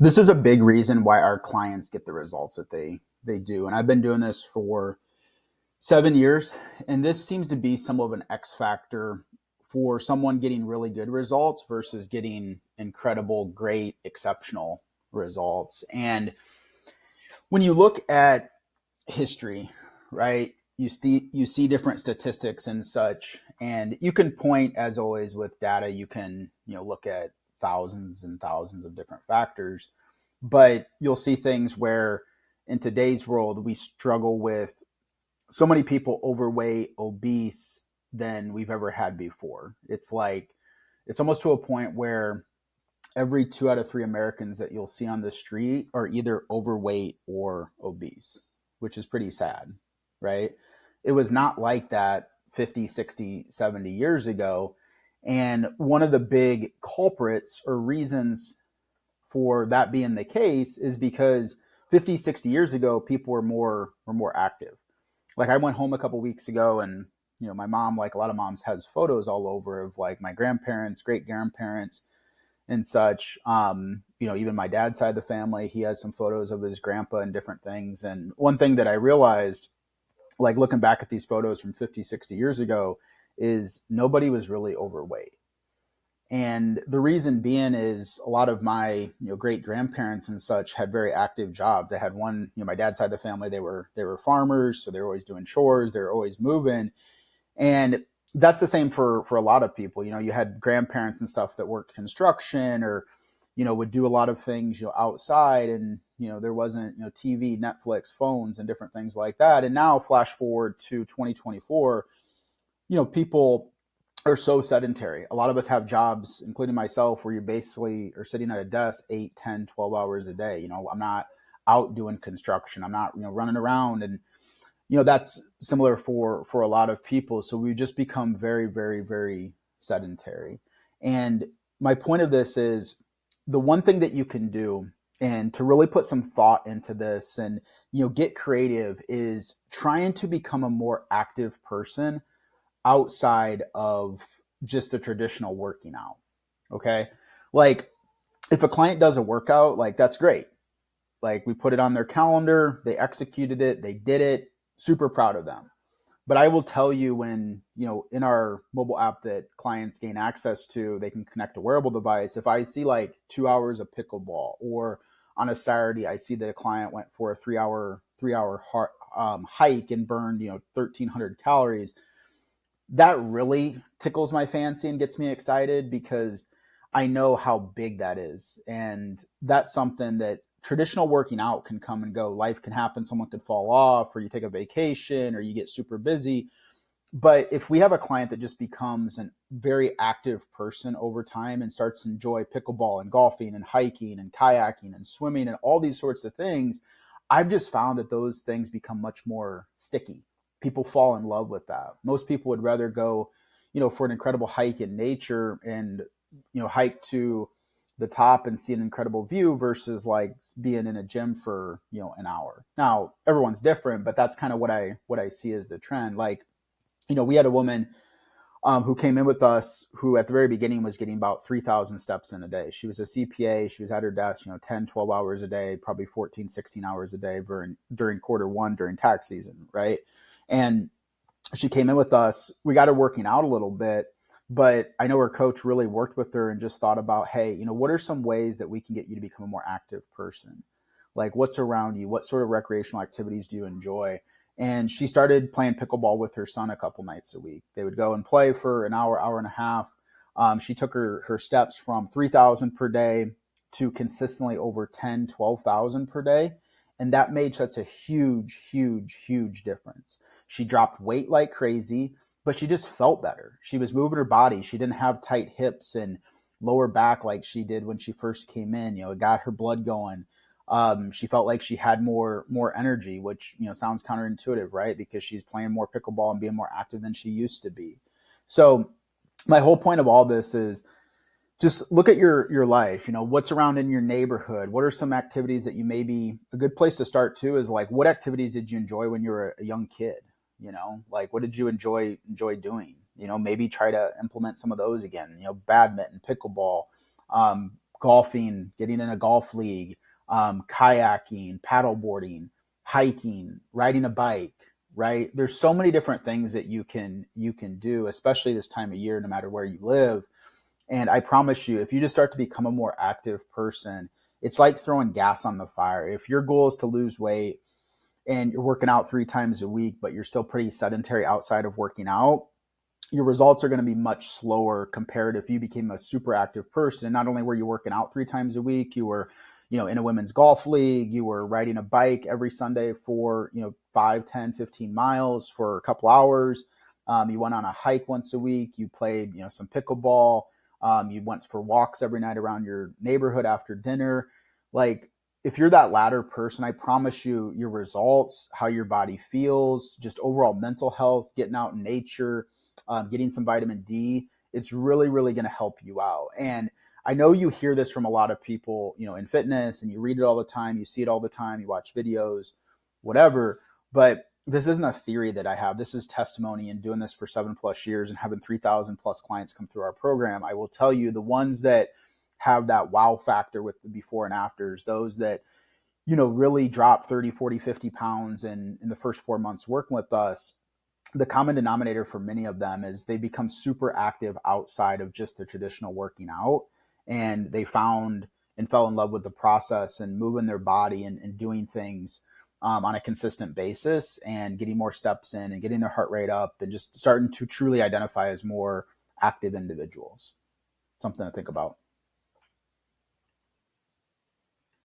This is a big reason why our clients get the results that they do. And I've been doing this for 7 years, and this seems to be some of an X factor for someone getting really good results versus getting incredible, great, exceptional results. And when you look at history, right? You see different statistics and such, and you can point, as always with data, you can look at thousands and thousands of different factors, but you'll see things where in today's world we struggle with so many people overweight, obese than we've ever had before. It's almost to a point where every 2 out of 3 Americans that you'll see on the street are either overweight or obese, which is pretty sad, right? It was not like that 50, 60, 70 years ago. And one of the big culprits or reasons for that being the case is because 50, 60 years ago, people were more active. Like I went home a couple weeks ago and my mom, like a lot of moms, has photos all over of like my grandparents, great grandparents, and such. Even my dad's side of the family, he has some photos of his grandpa and different things. And one thing that I realized, like looking back at these photos from 50, 60 years ago, is nobody was really overweight. And the reason being is a lot of my great grandparents and such had very active jobs. I had one, my dad's side of the family, they were farmers, so they were always doing chores, they were always moving. And that's the same for a lot of people. You had grandparents and stuff that worked construction or would do a lot of things outside, and there wasn't TV, Netflix, phones, and different things like that. And now flash forward to 2024, people are so sedentary. A lot of us have jobs, including myself, where you basically are sitting at a desk 8, 10, 12 hours a day. I'm not out doing construction, I'm not running around. And that's similar for a lot of people. So we just become very, very, very sedentary. And my point of this is, the one thing that you can do, and to really put some thought into this and get creative, is trying to become a more active person outside of just the traditional working out. Okay, like if a client does a workout, like that's great. Like we put it on their calendar, they executed it, they did it, super proud of them. But I will tell you, when in our mobile app that clients gain access to, they can connect a wearable device. If I see like 2 hours of pickleball, or on a Saturday I see that a client went for a three hour hike and burned 1,300 calories, that really tickles my fancy and gets me excited, because I know how big that is. And that's something that traditional working out can come and go. Life can happen. Someone could fall off, or you take a vacation, or you get super busy. But if we have a client that just becomes a very active person over time and starts to enjoy pickleball and golfing and hiking and kayaking and swimming and all these sorts of things, I've just found that those things become much more sticky. People fall in love with that. Most people would rather go, for an incredible hike in nature and, hike to the top and see an incredible view versus like being in a gym for, an hour. Now, everyone's different, but that's kind of what I see as the trend. Like, we had a woman who came in with us, who at the very beginning was getting about 3,000 steps in a day. She was a CPA. She was at her desk, 10, 12 hours a day, probably 14, 16 hours a day during quarter one, during tax season, right? And she came in with us. We got her working out a little bit, but I know her coach really worked with her and just thought about, hey, what are some ways that we can get you to become a more active person? Like, what's around you? What sort of recreational activities do you enjoy? And she started playing pickleball with her son a couple nights a week. They would go and play for an hour, hour and a half. She took her steps from 3,000 per day to consistently over 10, 12,000 per day. And that made such a huge, huge, huge difference. She dropped weight like crazy, but she just felt better. She was moving her body. She didn't have tight hips and lower back like she did when she first came in. It got her blood going. She felt like she had more energy, which sounds counterintuitive, right? Because she's playing more pickleball and being more active than she used to be. So my whole point of all this is, just look at your life. What's around in your neighborhood. What are some activities that you maybe, a good place to start too is like, what activities did you enjoy when you were a young kid? Like, what did you enjoy doing? Maybe try to implement some of those again. Badminton, pickleball, golfing, getting in a golf league, kayaking, paddleboarding, hiking, riding a bike, right? There's so many different things that you can do, especially this time of year, no matter where you live. And I promise you, if you just start to become a more active person, it's like throwing gas on the fire. If your goal is to lose weight and you're working out 3 times a week, but you're still pretty sedentary outside of working out, your results are going to be much slower compared if you became a super active person. And not only were you working out 3 times a week, you were, in a women's golf league, you were riding a bike every Sunday for, 5, 10, 15 miles for a couple hours. You went on a hike once a week. You played, some pickleball. You went for walks every night around your neighborhood after dinner. Like, if you're that latter person, I promise you, your results, how your body feels, just overall mental health, getting out in nature, getting some vitamin D, it's really, really going to help you out. And I know you hear this from a lot of people, in fitness, and you read it all the time, you see it all the time, you watch videos, whatever. But this isn't a theory that I have. This is testimony, and doing this for 7+ years and having 3,000 plus clients come through our program. I will tell you, the ones that have that wow factor with the before and afters, those that, really drop 30, 40, 50 pounds in the first 4 months working with us, the common denominator for many of them is they become super active outside of just the traditional working out. And they found and fell in love with the process and moving their body and doing things on a consistent basis and getting more steps in and getting their heart rate up and just starting to truly identify as more active individuals. Something to think about.